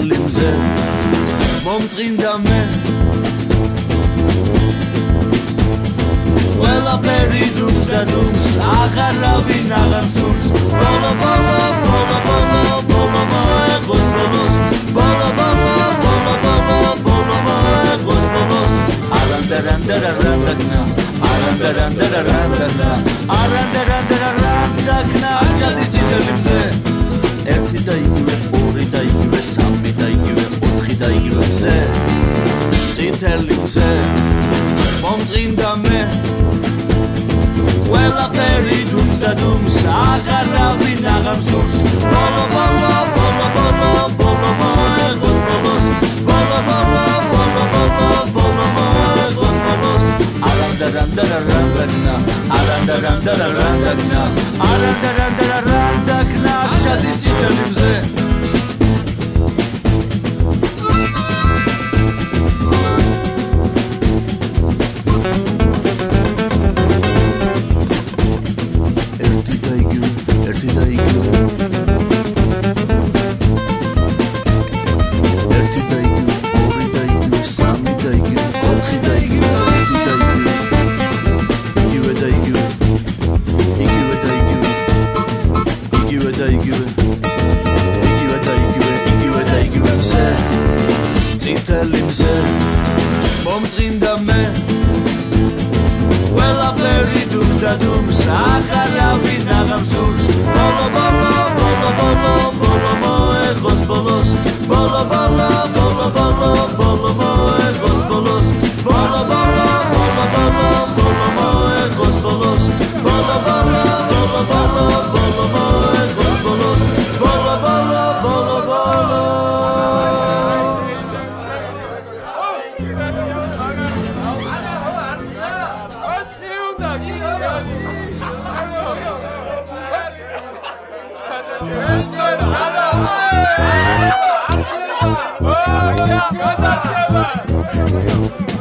Limze მომწინდა მე ყველაფერი დუმს და დუმს აღარავინ აღარ სურს ბოლო ბოლო ბოლო ბოლო ბოლო მოეღოს ბოლოს ბოლო ბოლო ბოლო ბოლო ბოლო მოეღოს ბოლოს არანდარანდარარანდაკნა არანდარანდარარანდაკნა არანდარანდარარანდაკნა აჭადი ციტელიმზე ერთი და იგივე ორი და იგივე სამი და იგივე ოთხი და იგივე მზე წითელი მზე მომწინდა მე ყველაფერი დუმს და დუმს აღარავინ აღარ სურს ბოლო ბოლო ბოლო ბოლო ბოლო მოეღოს ბოლოს ბოლო ბოლო ბოლო ბოლო ბოლო მოეღოს ბოლოს არანდარანდარარანდაკნა არანდარანდარარანდაკნა არანდარანდარარანდაკნა ჩადის წითელი მზე limze მომწინდა მე ყველაფერი დუმს და დუმს აღარავინ აღარ სურს ბოლო ბოლო ბოლო ბოლო ბოლო მოეღოს ბოლოს ბოლო ბოლო ბოლო ბოლო ბოლო მოეღოს ბოლოს ბოლო ბოლო ბოლო ბოლო ბოლო მოეღოს ბოლოს ბოლო ბოლო ბოლო ბოლო ბოლო მოეღოს ბოლოს ბოლო ბოლო ბოლო ბოლო Oh,